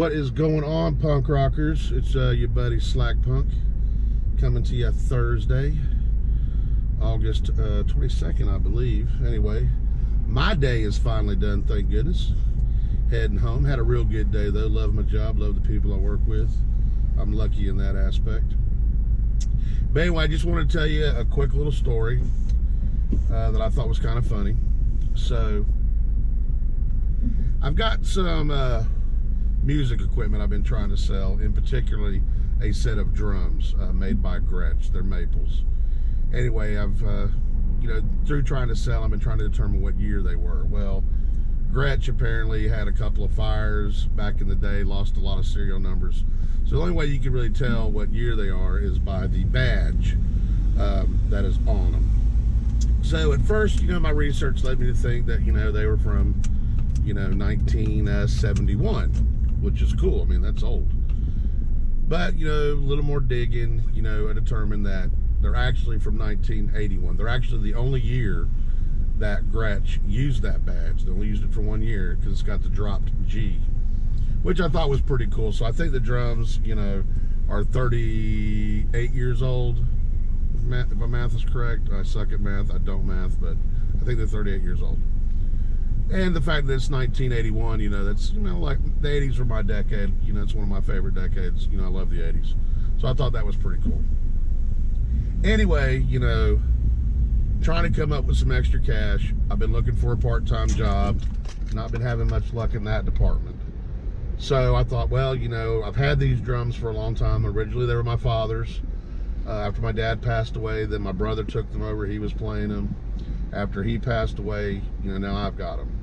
What is going on, punk rockers? It's your buddy Slack Punk coming to you Thursday, August 22nd, I believe. Anyway, my day is finally done, thank goodness. Heading home. Had a real good day, though. Love my job, love the people I work with. I'm lucky in that aspect. But anyway, I just want to tell you a quick little story that I thought was kind of funny. So, I've got some music equipment I've been trying to sell, in particularly a set of drums made by Gretsch. They're maples. Anyway, I've through trying to sell them and trying to determine what year they were. Well, Gretsch apparently had a couple of fires back in the day, lost a lot of serial numbers. So the only way you can really tell what year they are is by the badge that is on them. So at first, my research led me to think that they were from 1971, which is cool. I mean, that's old. But, a little more digging, I determined that they're actually from 1981. They're actually the only year that Gretsch used that badge. They only used it for 1 year because it's got the dropped G, which I thought was pretty cool. So I think the drums, are 38 years old. If my math is correct. I suck at math. I don't math, but I think they're 38 years old. And the fact that it's 1981, that's, like the 80s were my decade. It's one of my favorite decades. I love the 80s. So I thought that was pretty cool. Anyway, trying to come up with some extra cash. I've been looking for a part-time job. Not been having much luck in that department. So I thought, well, I've had these drums for a long time. Originally, they were my father's. After my dad passed away, then my brother took them over. He was playing them. After he passed away, now I've got them.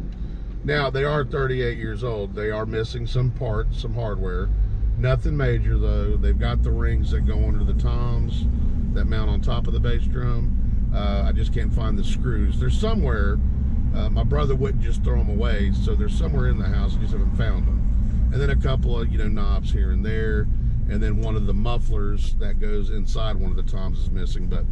Now, they are 38 years old. They are missing some parts, some hardware. Nothing major, though. They've got the rings that go under the toms that mount on top of the bass drum. I just can't find the screws. They're somewhere. My brother wouldn't just throw them away, so they're somewhere in the house. I just haven't found them. And then a couple of, knobs here and there. And then one of the mufflers that goes inside one of the toms is missing. But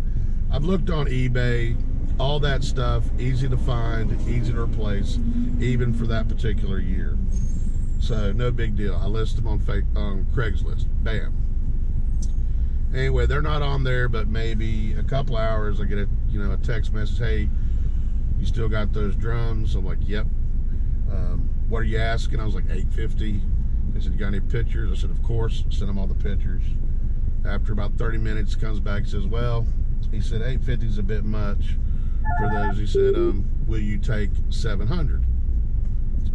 I've looked on eBay. All that stuff, easy to find, easy to replace, even for that particular year. So, no big deal. I list them on Craigslist. Bam. Anyway, they're not on there, but maybe a couple hours I get a text message, hey, you still got those drums? I'm like, yep. What are you asking? I was like, $850. They said, you got any pictures? I said, of course. Sent them all the pictures. After about 30 minutes, comes back and says, well, he said, $850 is a bit much for those. He said, will you take $700?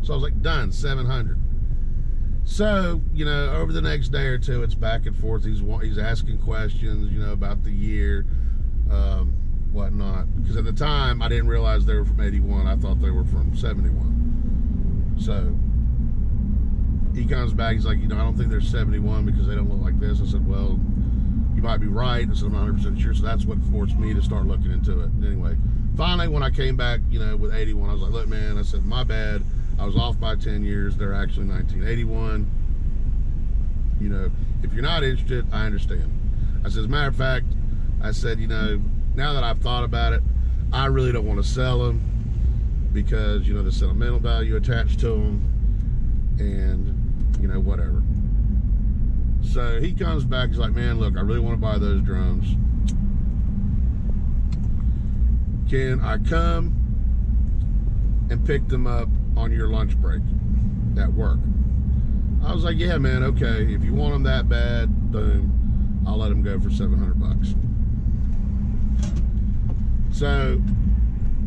So I was like, done, $700. So, over the next day or two, it's back and forth. He's asking questions, about the year, whatnot. Because at the time, I didn't realize they were from 81. I thought they were from 71. So he comes back. He's like, I don't think they're 71 because they don't look like this. I said, well, you might be right. I said, I'm not 100% sure. So that's what forced me to start looking into it. Anyway, finally, when I came back, with 81, I was like, look, man, I said, my bad. I was off by 10 years. They're actually 1981. If you're not interested, I understand. I said, as a matter of fact, I said, now that I've thought about it, I really don't want to sell them because, the sentimental value attached to them and, whatever. So he comes back, he's like, man, look, I really want to buy those drums. Can I come and pick them up on your lunch break at work? I was like, yeah, man, okay. If you want them that bad, boom, I'll let them go for $700. So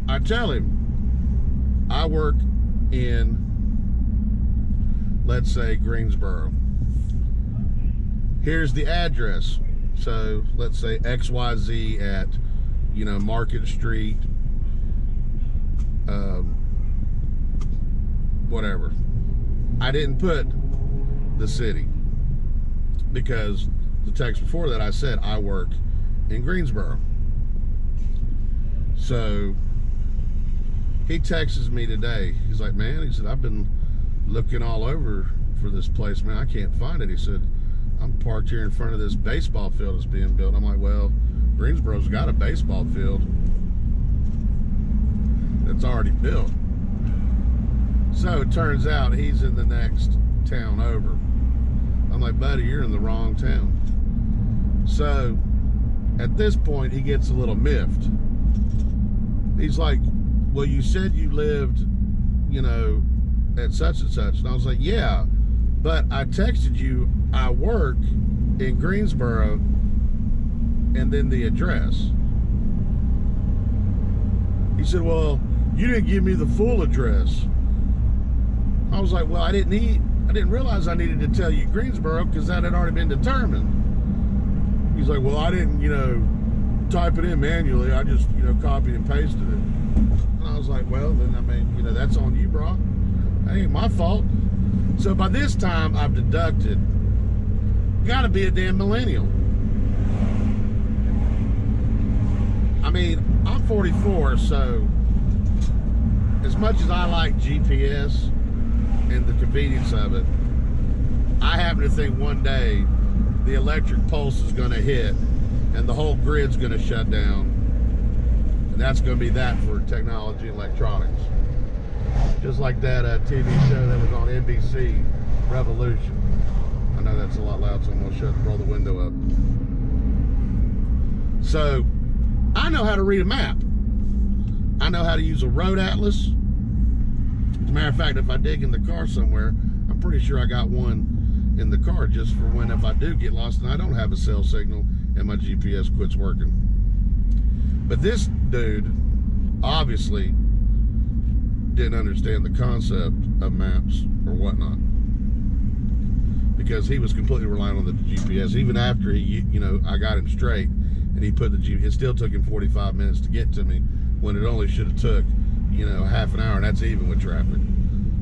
I tell him, I work in, let's say, Greensboro. Here's the address. So let's say XYZ at, Market Street, whatever. I didn't put the city because the text before that I said I work in Greensboro. So he texts me today. He's like, man, he said, I've been looking all over for this place, man. I can't find it. He said, I'm parked here in front of this baseball field that's being built. I'm like, well, Greensboro's got a baseball field that's already built. So it turns out he's in the next town over. I'm like, buddy, you're in the wrong town. So at this point, he gets a little miffed. He's like, well, you said you lived, you know, at such and such. And I was like, yeah, but I texted you, I work in Greensboro, and then the address. He said, well, you didn't give me the full address. I was like, well, I didn't realize I needed to tell you Greensboro because that had already been determined. He's like, well, I didn't, you know, type it in manually. I just, you know, copied and pasted it. And I was like, well, then, I mean, you know, that's on you, bro. That ain't my fault. So by this time, I've deducted, gotta be a damn millennial. I mean, I'm 44, so as much as I like GPS and the convenience of it, I happen to think one day the electric pulse is going to hit and the whole grid's going to shut down, and that's going to be that for technology and electronics. Just like that TV show that was on NBC, Revolution. I know that's a lot loud, so I'm going to roll the window up. So I know how to read a map. I know how to use a road atlas. As a matter of fact, if I dig in the car somewhere, I'm pretty sure I got one in the car just for when if I do get lost and I don't have a cell signal and my GPS quits working. But this dude obviously didn't understand the concept of maps or whatnot, because he was completely relying on the GPS. Even after he, you know, I got him straight and he put the GPS, it still took him 45 minutes to get to me when it only should have took, you know, half an hour, and that's even with traffic.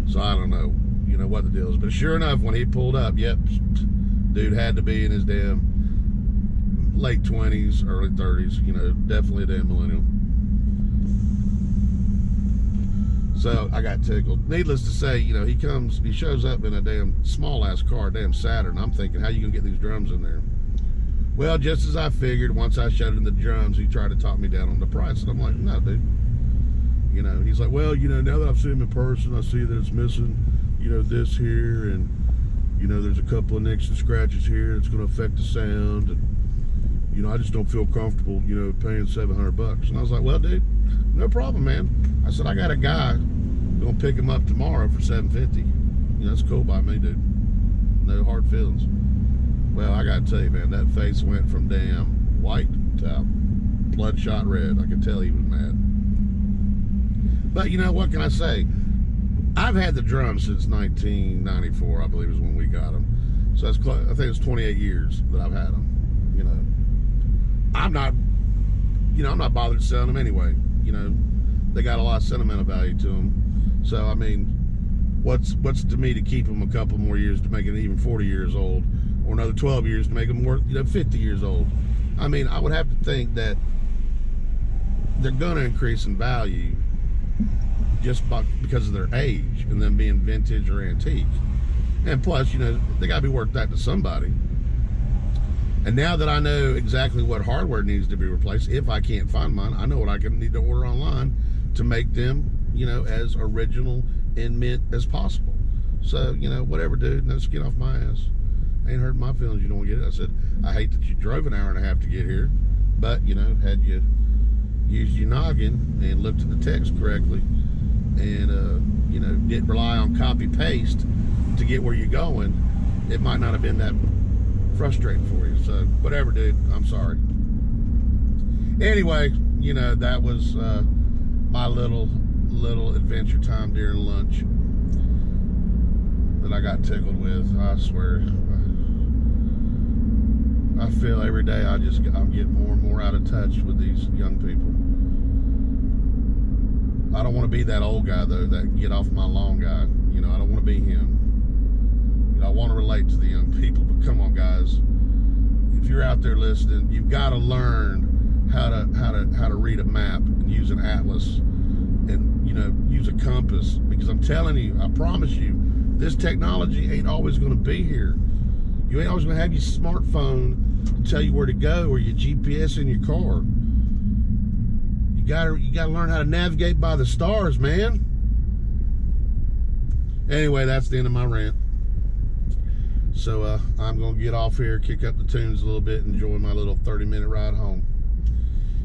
So I don't know, you know, what the deal is. But sure enough, when he pulled up, yep, dude had to be in his damn late 20s, early 30s, you know, definitely a damn millennial. So I got tickled. Needless to say, you know, he shows up in a damn small ass car, damn Saturn. I'm thinking, how you gonna get these drums in there? Well, just as I figured, once I showed him the drums, he tried to talk me down on the price. And I'm like, no, dude. You know, he's like, well, you know, now that I've seen him in person, I see that it's missing, you know, this here, and, you know, there's a couple of nicks and scratches here that's going to affect the sound, and, you know, I just don't feel comfortable, you know, paying $700. And I was like, well, dude, no problem, man. I said, I got a guy going to pick him up tomorrow for $750. You know, that's cool by me, dude. No hard feelings. Well, I got to tell you, man, that face went from damn white to bloodshot red. I could tell he was mad. But, you know, what can I say? I've had the drums since 1994, I believe is when we got them. So that's I think it's 28 years that I've had them. You know, I'm not bothered selling them anyway. You know, they got a lot of sentimental value to them. So, I mean, what's to me to keep them a couple more years to make it even 40 years old, or another 12 years to make them more, you know, 50 years old? I mean, I would have to think that they're going to increase in value just because of their age and them being vintage or antique. And plus, you know, they got to be worth that to somebody. And now that I know exactly what hardware needs to be replaced, if I can't find mine, I know what I need to order online to make them, you know, as original and mint as possible. So, you know, whatever, dude, let's get off my ass. Ain't hurting my feelings you don't get it. I said, I hate that you drove an hour and a half to get here, but, you know, had you used your noggin and looked at the text correctly, and you know, didn't rely on copy paste to get where you're going, it might not have been that frustrating for you. So whatever, dude, I'm sorry. Anyway, you know, that was my little adventure time during lunch that I got tickled with. I swear, I feel every day I'm getting more and more out of touch with these young people. I don't want to be that old guy, though, that get off my lawn guy. You know, I don't want to be him. You know, I want to relate to the young people, but come on, guys. If you're out there listening, you've got to learn how to read a map and use an atlas and, you know, use a compass. Because I'm telling you, I promise you, this technology ain't always going to be here. You ain't always going to have your smartphone to tell you where to go, or your GPS in your car. You gotta learn how to navigate by the stars, man. Anyway, that's the end of my rant. So I'm going to get off here, kick up the tunes a little bit, and enjoy my little 30-minute ride home.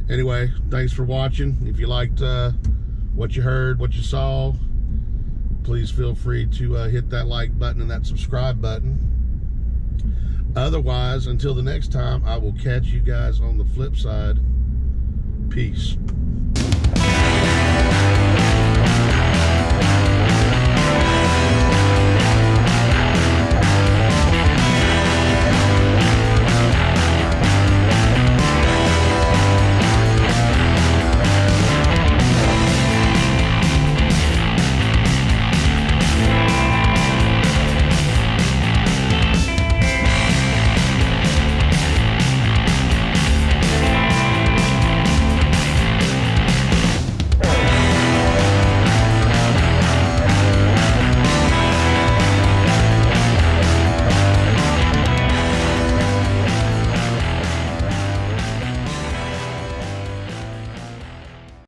Anyway, thanks for watching. If you liked what you heard, what you saw, please feel free to hit that like button and that subscribe button. Otherwise, until the next time, I will catch you guys on the flip side. Peace.